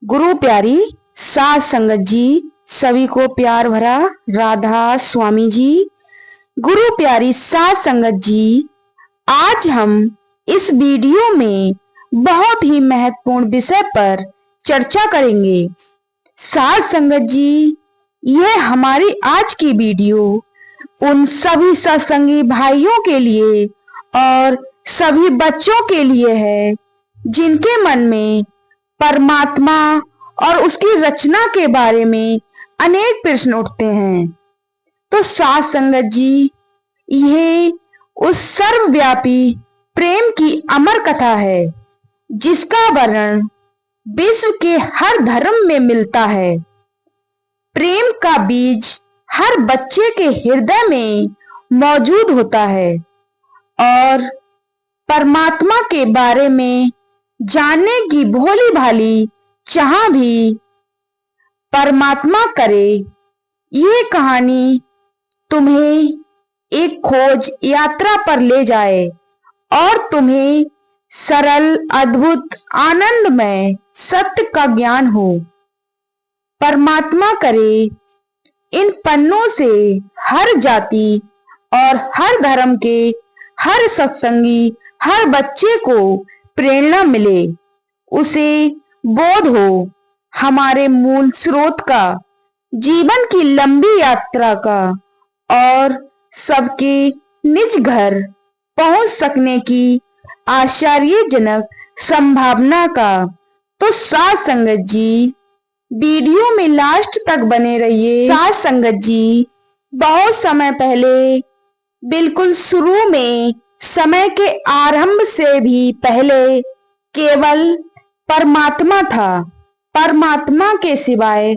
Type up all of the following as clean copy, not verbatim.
गुरु प्यारी साध संगत जी, सभी को प्यार भरा राधा स्वामी जी। गुरु प्यारी साध संगत जी, आज हम इस वीडियो में बहुत ही महत्वपूर्ण विषय पर चर्चा करेंगे। साध संगत जी, यह हमारी आज की वीडियो उन सभी सत्संगी भाइयों के लिए और सभी बच्चों के लिए है जिनके मन में परमात्मा और उसकी रचना के बारे में अनेक प्रश्न उठते हैं। तो साध संगत जी, यह उस सर्वव्यापी प्रेम की अमर कथा है जिसका वर्णन विश्व के हर धर्म में मिलता है। प्रेम का बीज हर बच्चे के हृदय में मौजूद होता है और परमात्मा के बारे में जानने की भोली भाली चाह भी परमात्मा करे। ये कहानी तुम्हें एक खोज यात्रा पर ले जाए और तुम्हें सरल, अद्भुत, आनंदमय सत्य का ज्ञान हो। परमात्मा करे इन पन्नों से हर जाति और हर धर्म के हर सत्संगी, हर बच्चे को प्रेरणा मिले, उसे बोध हो हमारे मूल स्रोत का, जीवन की लंबी यात्रा का और सबके निज घर पहुंच सकने की आश्चर्यजनक संभावना का। तो साध संगत जी, वीडियो में लास्ट तक बने रहिए। साध संगत जी, बहुत समय पहले, बिल्कुल शुरू में, समय के आरंभ से भी पहले केवल परमात्मा था। परमात्मा के सिवाय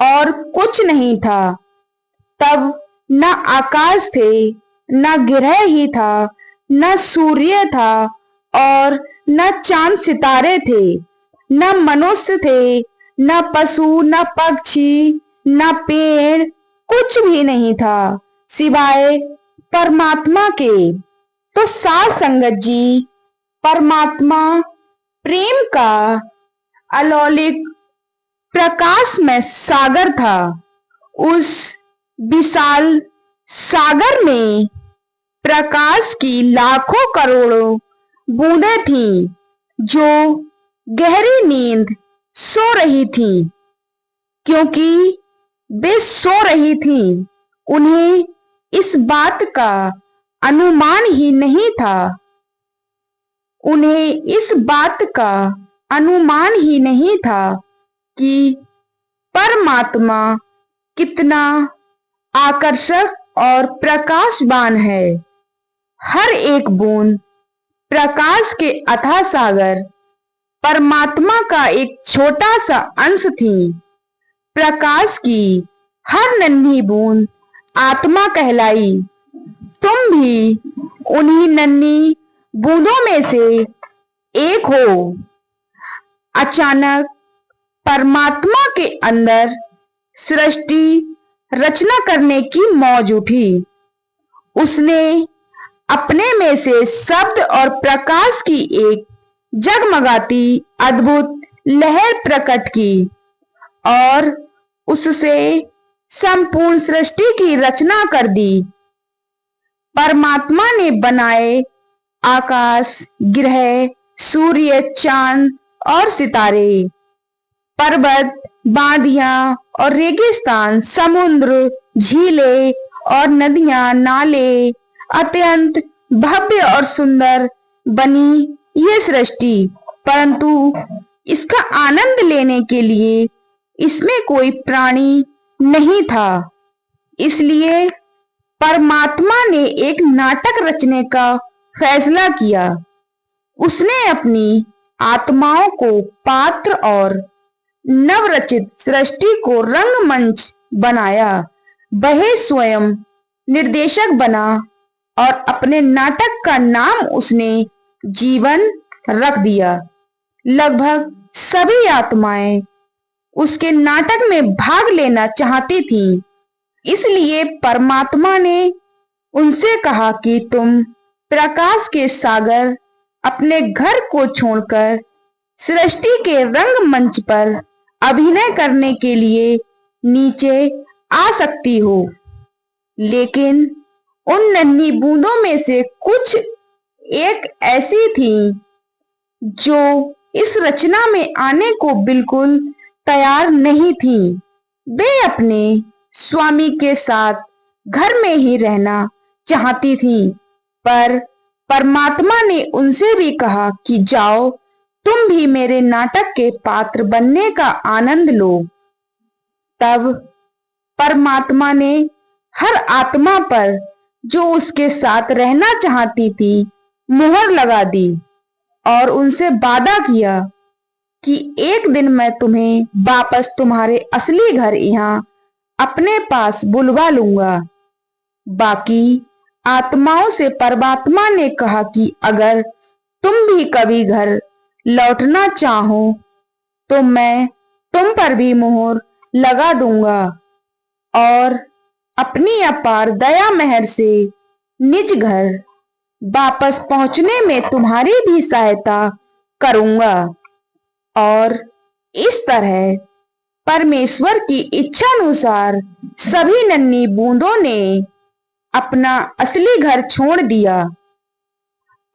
और कुछ नहीं था। तब न आकाश थे, न ग्रह ही था, न सूर्य था और न चांद सितारे थे, न मनुष्य थे, न पशु, न पक्षी, न पेड़, कुछ भी नहीं था सिवाय परमात्मा के। तो साध संगत जी, परमात्मा प्रेम का अलौकिक प्रकाशमय सागर था। उस विशाल सागर में प्रकाश की लाखों करोड़ों बूंदें थीं जो गहरी नींद सो रही थीं। क्योंकि वे सो रही थीं, उन्हें इस बात का अनुमान ही नहीं था। उन्हें इस बात का अनुमान ही नहीं था कि परमात्मा कितना आकर्षक और प्रकाशवान है। हर एक बूंद प्रकाश के अथाह सागर परमात्मा का एक छोटा सा अंश थी। प्रकाश की हर नन्ही बूंद आत्मा कहलाई। तुम भी उन्हीं नन्ही बूंदों में से एक हो। अचानक परमात्मा के अंदर सृष्टि रचना करने की मौज उठी। उसने अपने में से शब्द और प्रकाश की एक जगमगाती अद्भुत लहर प्रकट की और उससे संपूर्ण सृष्टि की रचना कर दी। परमात्मा ने बनाए आकाश, ग्रह, सूर्य, चांद और सितारे, पर्वत, वादियां और रेगिस्तान, समुद्र, झीलें और नदियां, नाले। अत्यंत भव्य और सुंदर बनी ये सृष्टि, परंतु इसका आनंद लेने के लिए इसमें कोई प्राणी नहीं था। इसलिए परमात्मा ने एक नाटक रचने का फैसला किया। उसने अपनी आत्माओं को पात्र और नवरचित सृष्टि को रंगमंच बनाया। वह स्वयं निर्देशक बना और अपने नाटक का नाम उसने जीवन रख दिया। लगभग सभी आत्माएं उसके नाटक में भाग लेना चाहती थीं। इसलिए परमात्मा ने उनसे कहा कि तुम प्रकाश के सागर अपने घर को छोड़कर सृष्टि के रंगमंच पर अभिनय करने के लिए नीचे आ सकती हो, लेकिन उन नन्ही बूंदों में से कुछ एक ऐसी थी जो इस रचना में आने को बिल्कुल तैयार नहीं थी। वे अपने स्वामी के साथ घर में ही रहना चाहती थी, पर परमात्मा ने उनसे भी कहा कि जाओ, तुम भी मेरे नाटक के पात्र बनने का आनंद लो। तब परमात्मा ने हर आत्मा पर जो उसके साथ रहना चाहती थी मुहर लगा दी और उनसे वादा किया कि एक दिन मैं तुम्हें वापस तुम्हारे असली घर यहाँ अपने पास बुलवा लूंगा। बाकी आत्माओं से परमात्मा ने कहा कि अगर तुम भी कभी घर लौटना चाहो तो मैं तुम पर भी मोहर लगा दूंगा और अपनी अपार दया मेहर से निज घर वापस पहुंचने में तुम्हारी भी सहायता करूंगा। और इस तरह परमेश्वर की इच्छा अनुसार सभी नन्ही बूंदों ने अपना असली घर छोड़ दिया।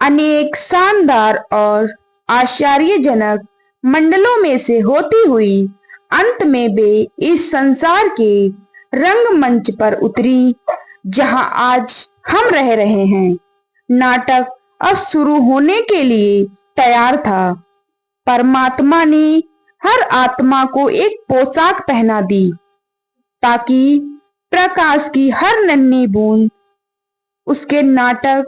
अनेक शानदार और आश्चर्यजनक मंडलों में से होती हुई अंत में वे इस संसार के रंगमंच पर उतरी, जहां आज हम रह रहे हैं। नाटक अब शुरू होने के लिए तैयार था। परमात्मा ने हर आत्मा को एक पोशाक पहना दी ताकि प्रकाश की हर नन्ही बूंद उसके नाटक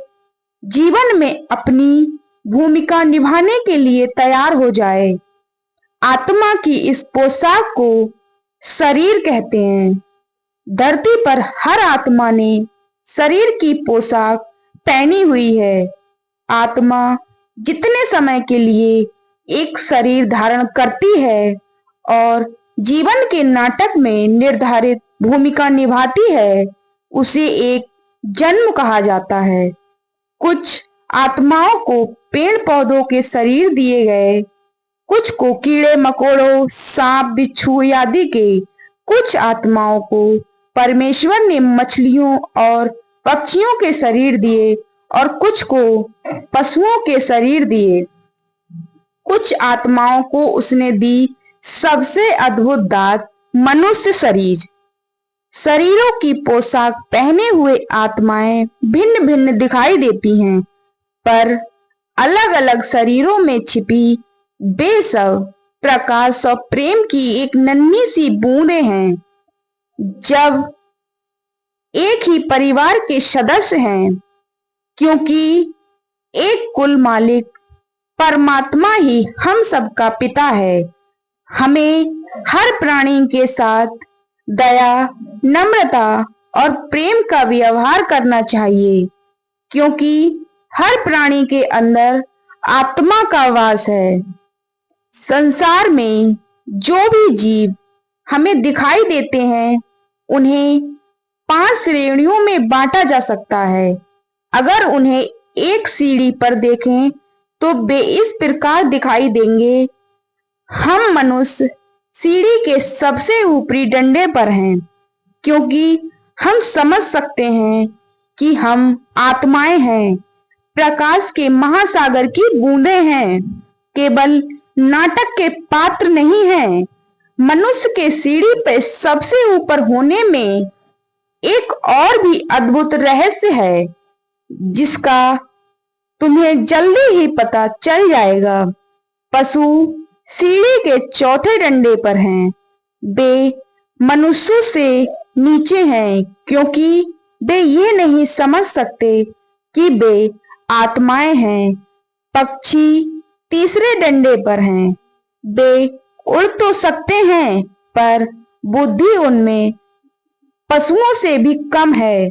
जीवन में अपनी भूमिका निभाने के लिए तैयार हो जाए। आत्मा की इस पोशाक को शरीर कहते हैं। धरती पर हर आत्मा ने शरीर की पोशाक पहनी हुई है। आत्मा जितने समय के लिए एक शरीर धारण करती है और जीवन के नाटक में निर्धारित भूमिका निभाती है, उसे एक जन्म कहा जाता है। कुछ आत्माओं को पेड़ पौधों के शरीर दिए गए, कुछ को कीड़े मकोड़ों, सांप, बिच्छू आदि के, कुछ आत्माओं को परमेश्वर ने मछलियों और पक्षियों के शरीर दिए और कुछ को पशुओं के शरीर दिए। कुछ आत्माओं को उसने दी सबसे अद्भुत दात, मनुष्य शरीर। शरीरों की पोशाक पहने हुए आत्माएं भिन्न भिन्न दिखाई देती हैं, पर अलग अलग शरीरों में छिपी वे सब प्रकाश और प्रेम की एक नन्ही सी बूंदें हैं। जब एक ही परिवार के सदस्य हैं, क्योंकि एक कुल मालिक परमात्मा ही हम सबका पिता है। हमें हर प्राणी के साथ दया, नम्रता और प्रेम का व्यवहार करना चाहिए, क्योंकि हर प्राणी के अंदर आत्मा का वास है। संसार में जो भी जीव हमें दिखाई देते हैं, उन्हें 5 श्रेणियों में बांटा जा सकता है। अगर उन्हें एक सीढ़ी पर देखें तो वे इस प्रकार दिखाई देंगे। हम मनुष्य सीढ़ी के सबसे ऊपरी डंडे पर हैं, क्योंकि हम समझ सकते हैं कि हम आत्माएं हैं, प्रकाश के महासागर की बूंदें हैं, केवल नाटक के पात्र नहीं हैं। मनुष्य के सीढ़ी पे सबसे ऊपर होने में एक और भी अद्भुत रहस्य है, जिसका तुम्हें जल्दी ही पता चल जाएगा। पशु सीढ़ी के चौथे डंडे पर हैं। वे मनुष्यों से नीचे हैं, क्योंकि वे ये नहीं समझ सकते कि वे आत्माएं हैं। पक्षी तीसरे डंडे पर हैं। वे उड़ तो सकते हैं, पर बुद्धि उनमें पशुओं से भी कम है।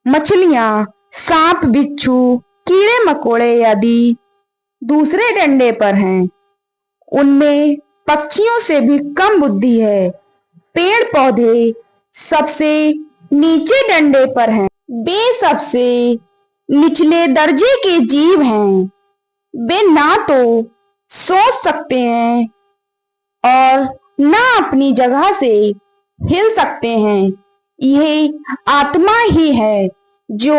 मछलियां, सांप, बिच्छू, कीड़े मकोड़े आदि दूसरे डंडे पर हैं। उनमें पक्षियों से भी कम बुद्धि है। पेड़ पौधे सबसे नीचे डंडे पर हैं। वे सबसे निचले दर्जे के जीव हैं। वे ना तो सोच सकते हैं और ना अपनी जगह से हिल सकते हैं। यह आत्मा ही है जो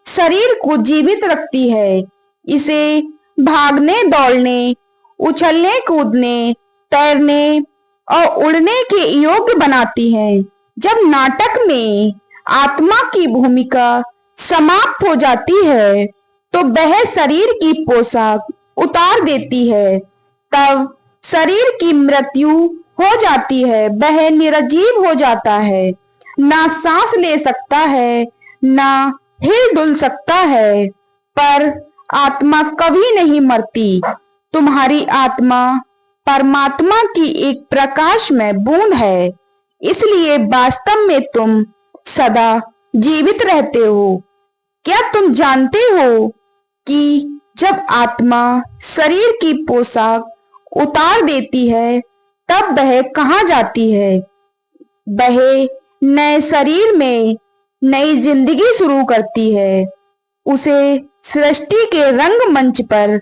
शरीर को जीवित रखती है, इसे भागने दौड़ने, उछलने कूदने, तैरने और उड़ने के योग्य बनाती है। जब नाटक में आत्मा की भूमिका समाप्त हो जाती है तो वह शरीर की पोशाक उतार देती है। तब शरीर की मृत्यु हो जाती है, वह निर्जीव हो जाता है, ना सांस ले सकता है, ना हिल डुल सकता है। पर आत्मा कभी नहीं मरती। तुम्हारी आत्मा परमात्मा की एक प्रकाशमय बूंद है, इसलिए वास्तव में तुम सदा जीवित रहते हो। क्या तुम जानते हो कि जब आत्मा शरीर की पोशाक उतार देती है तब वह कहाँ जाती है? वह नए शरीर में नई जिंदगी शुरू करती है। उसे सृष्टि के रंगमंच पर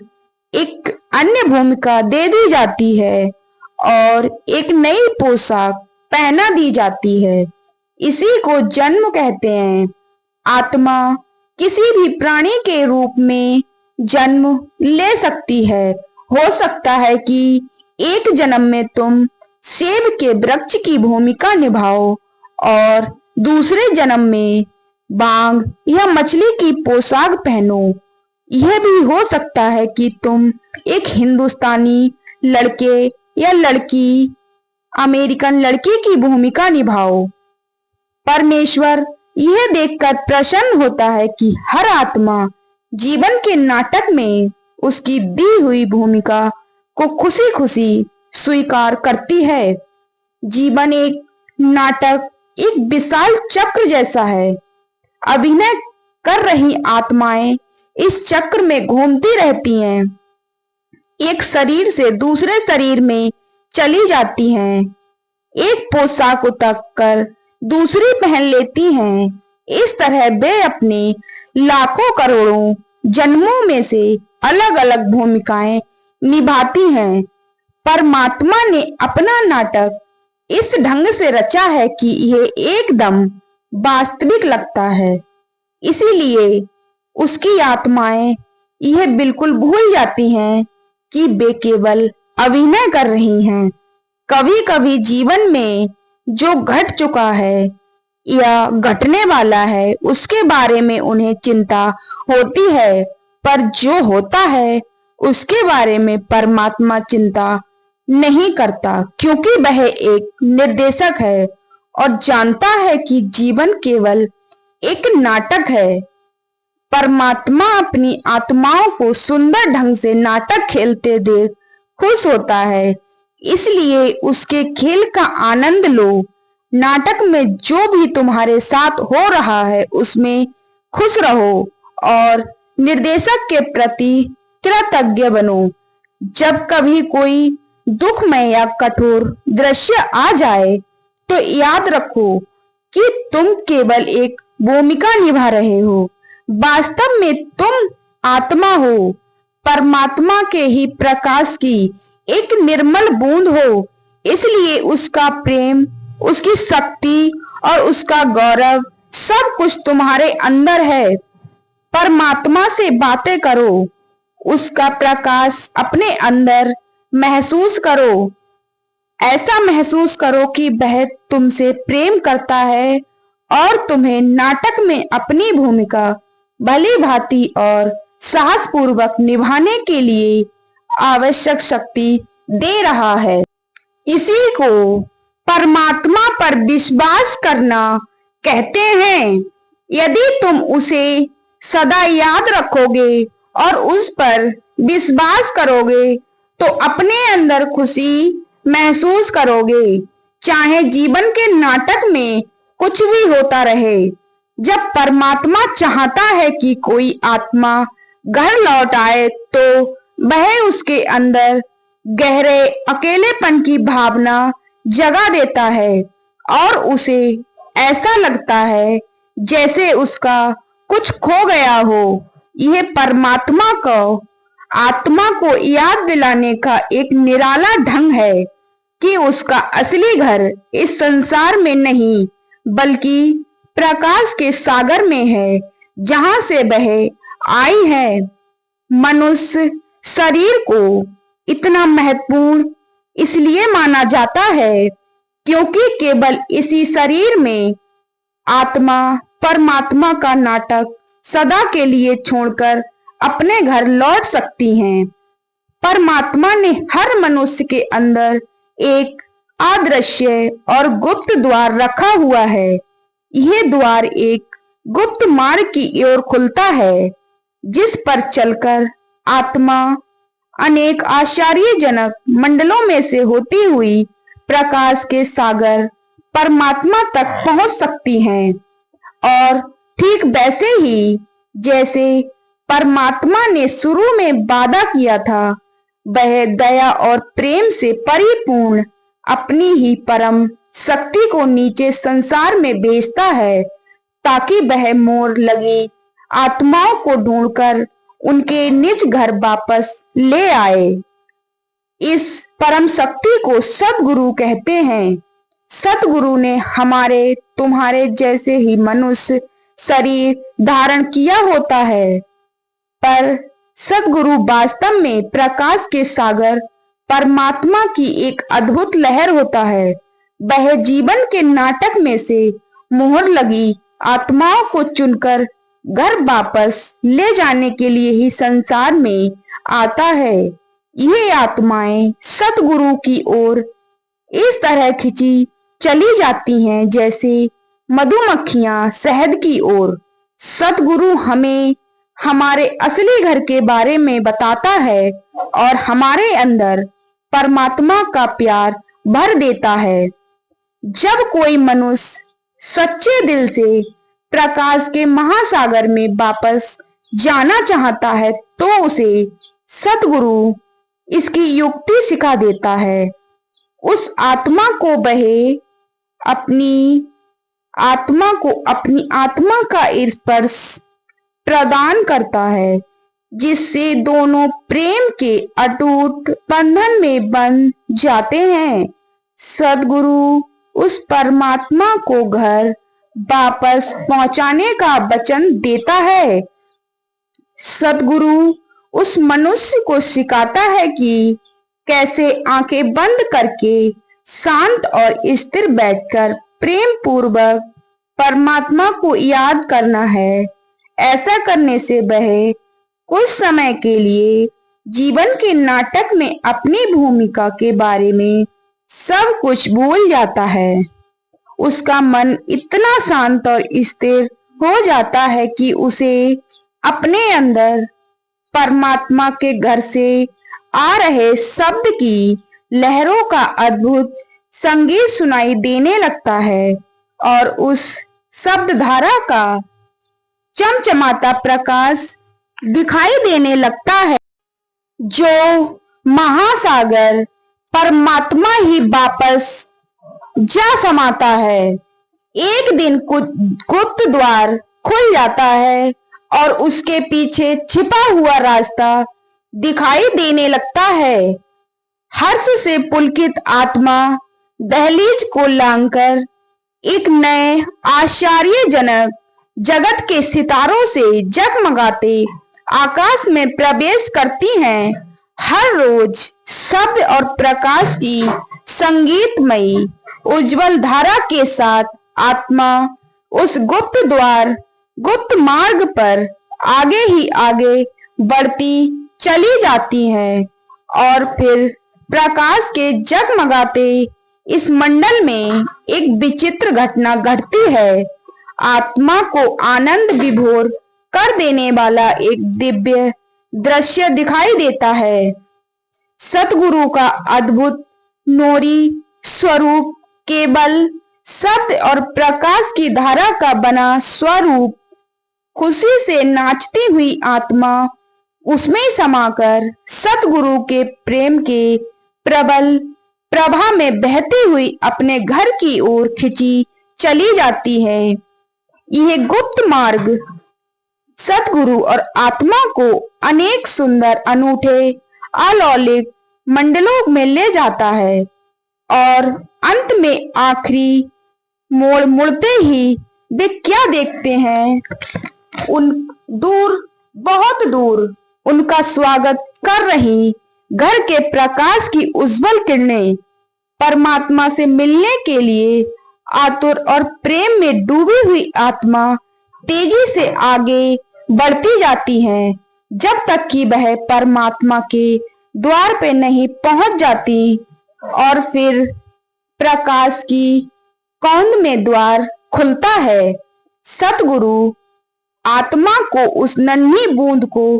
एक अन्य भूमिका दे दी जाती है और एक नई पोशाक पहना दी जाती है। इसी को जन्म कहते हैं। आत्मा किसी भी प्राणी के रूप में जन्म ले सकती है। हो सकता है कि एक जन्म में तुम सेब के वृक्ष की भूमिका निभाओ और दूसरे जन्म में बाघ या मछली की पोशाक पहनो। यह भी हो सकता है कि तुम एक हिंदुस्तानी लड़के या लड़की अमेरिकन लड़की की भूमिका निभाओ। परमेश्वर यह देखकर प्रसन्न होता है कि हर आत्मा जीवन के नाटक में उसकी दी हुई भूमिका को खुशी खुशी स्वीकार करती है। जीवन एक नाटक, एक विशाल चक्र जैसा है। अभिनय कर रही आत्माएं इस चक्र में घूमती रहती हैं, एक शरीर से दूसरे शरीर में चली जाती हैं, एक पोशाक उतार कर दूसरी पहन लेती हैं। इस तरह वे अपने लाखों करोड़ों जन्मों में से अलग अलग भूमिकाएं निभाती हैं। परमात्मा ने अपना नाटक इस ढंग से रचा है कि यह एकदम वास्तविक लगता है। इसीलिए उसकी आत्माएं यह बिल्कुल भूल जाती हैं कि वे केवल अभिनय कर रही हैं। कभी कभी जीवन में जो घट चुका है या घटने वाला है उसके बारे में उन्हें चिंता होती है, पर जो होता है उसके बारे में परमात्मा चिंता नहीं करता, क्योंकि वह एक निर्देशक है और जानता है कि जीवन केवल एक नाटक है। परमात्मा अपनी आत्माओं को सुंदर ढंग से नाटक खेलते देख खुश होता है, इसलिए उसके खेल का आनंद लो। नाटक में जो भी तुम्हारे साथ हो रहा है उसमें खुश रहो और निर्देशक के प्रति कृतज्ञ बनो। जब कभी कोई दुखमय या कठोर दृश्य आ जाए तो याद रखो कि तुम केवल एक भूमिका निभा रहे हो। वास्तव में तुम आत्मा हो, परमात्मा के ही प्रकाश की एक निर्मल बूंद हो। इसलिए उसका प्रेम, उसकी शक्ति और उसका गौरव सब कुछ तुम्हारे अंदर है। परमात्मा से बातें करो, उसका प्रकाश अपने अंदर महसूस करो। ऐसा महसूस करो कि वह तुमसे प्रेम करता है और तुम्हें नाटक में अपनी भूमिका भली भांति और साहसपूर्वक निभाने के लिए आवश्यक शक्ति दे रहा है। इसी को परमात्मा पर विश्वास करना कहते हैं। यदि तुम उसे सदा याद रखोगे और उस पर विश्वास करोगे तो अपने अंदर खुशी महसूस करोगे, चाहे जीवन के नाटक में कुछ भी होता रहे। जब परमात्मा चाहता है कि कोई आत्मा घर लौट आए तो वह उसके अंदर गहरे अकेलेपन की भावना जगा देता है और उसे ऐसा लगता है जैसे उसका कुछ खो गया हो। यह परमात्मा को आत्मा को याद दिलाने का एक निराला ढंग है। कि उसका असली घर इस संसार में नहीं बल्कि प्रकाश के सागर में है, जहां से वह आई है। मनुष्य शरीर को इतना महत्वपूर्ण इसलिए माना जाता है क्योंकि केवल इसी शरीर में आत्मा परमात्मा का नाटक सदा के लिए छोड़कर अपने घर लौट सकती हैं। परमात्मा ने हर मनुष्य के अंदर एक अदृश्य और गुप्त द्वार रखा हुआ है। यह द्वार एक गुप्त मार्ग की ओर खुलता है, जिस पर चलकर आत्मा अनेक आश्चर्यजनक मंडलों में से होती हुई प्रकाश के सागर परमात्मा तक पहुंच सकती हैं। और ठीक वैसे ही जैसे परमात्मा ने शुरू में वादा किया था, वह दया और प्रेम से परिपूर्ण अपनी ही परम शक्ति को नीचे संसार में भेजता है, ताकि वह मोर लगी आत्माओं को ढूंढकर उनके निज घर वापस ले आए। इस परम शक्ति को सतगुरु कहते हैं। सतगुरु ने हमारे तुम्हारे जैसे ही मनुष्य शरीर धारण किया होता है, पर सतगुरु वास्तव में प्रकाश के सागर परमात्मा की एक अद्भुत लहर होता है। वह जीवन के नाटक में से मोहर लगी आत्माओं को चुनकर घर वापस ले जाने के लिए ही संसार में आता है। ये आत्माएं सतगुरु की ओर इस तरह खिंची चली जाती हैं जैसे मधुमक्खियां शहद की ओर। सतगुरु हमें हमारे असली घर के बारे में बताता है और हमारे अंदर परमात्मा का प्यार भर देता है। जब कोई मनुष्य सच्चे दिल से प्रकाश के महासागर में वापस जाना चाहता है, तो उसे सतगुरु इसकी युक्ति सिखा देता है। उस आत्मा को वह अपनी आत्मा का स्पर्श प्रदान करता है, जिससे दोनों प्रेम के अटूट बंधन में बंध जाते हैं। सद्गुरु उस परमात्मा को घर वापस पहुंचाने का वचन देता है। सद्गुरु उस मनुष्य को सिखाता है कि कैसे आंखें बंद करके शांत और स्थिर बैठकर प्रेम पूर्वक परमात्मा को याद करना है। ऐसा करने से वह कुछ समय के लिए जीवन के नाटक में अपनी भूमिका के बारे में सब कुछ भूल जाता है। उसका मन इतना शांत और स्थिर हो जाता है कि उसे अपने अंदर परमात्मा के घर से आ रहे शब्द की लहरों का अद्भुत संगीत सुनाई देने लगता है और उस शब्द धारा का चमचमाता प्रकाश दिखाई देने लगता है, जो महासागर परमात्मा ही वापस जा समाता है। एक दिन गुप्त द्वार खुल जाता है और उसके पीछे छिपा हुआ रास्ता दिखाई देने लगता है। हर्ष से पुलकित आत्मा दहलीज को लांघकर एक नए आश्चर्यजनक जगत के सितारों से जगमगाते आकाश में प्रवेश करती हैं। हर रोज शब्द और प्रकाश की संगीतमयी उज्जवल धारा के साथ आत्मा उस गुप्त मार्ग पर आगे ही आगे बढ़ती चली जाती है और फिर प्रकाश के जगमगाते इस मंडल में एक विचित्र घटना घटती है। आत्मा को आनंद विभोर कर देने वाला एक दिव्य दृश्य दिखाई देता है। सतगुरु का अद्भुत नूरी स्वरूप केवल सत्य और प्रकाश की धारा का बना स्वरूप। खुशी से नाचती हुई आत्मा उसमें समाकर सतगुरु के प्रेम के प्रबल प्रभा में बहती हुई अपने घर की ओर खिंची चली जाती है। यह गुप्त मार्ग सतगुरु और आत्मा को अनेक सुंदर अनूठे अलौकिक मंडलों में ले जाता है और अंत में आखिरी मोड़ मुड़ते ही वे क्या देखते हैं? बहुत दूर उनका स्वागत कर रही घर के प्रकाश की उज्जवल किरणें। परमात्मा से मिलने के लिए आतुर और प्रेम में डूबी हुई आत्मा तेजी से आगे बढ़ती जाती है, जब तक कि वह परमात्मा के द्वार पे नहीं पहुंच जाती। और फिर प्रकाश की कौंध में द्वार खुलता है। सतगुरु आत्मा को, उस नन्ही बूंद को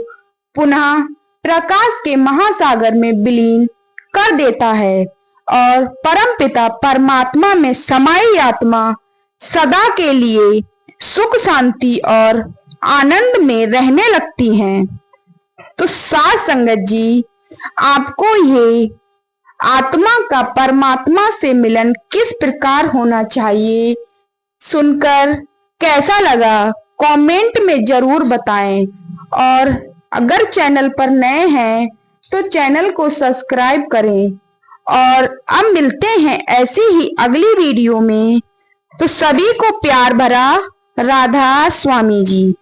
पुनः प्रकाश के महासागर में विलीन कर देता है और परमपिता परमात्मा में समाई आत्मा सदा के लिए सुख, शांति और आनंद में रहने लगती हैं। तो साध संगत जी, आपको ये आत्मा का परमात्मा से मिलन किस प्रकार होना चाहिए, सुनकर कैसा लगा कमेंट में जरूर बताएं। और अगर चैनल पर नए हैं तो चैनल को सब्सक्राइब करें। और अब मिलते हैं ऐसी ही अगली वीडियो में। तो सभी को प्यार भरा राधा स्वामी जी।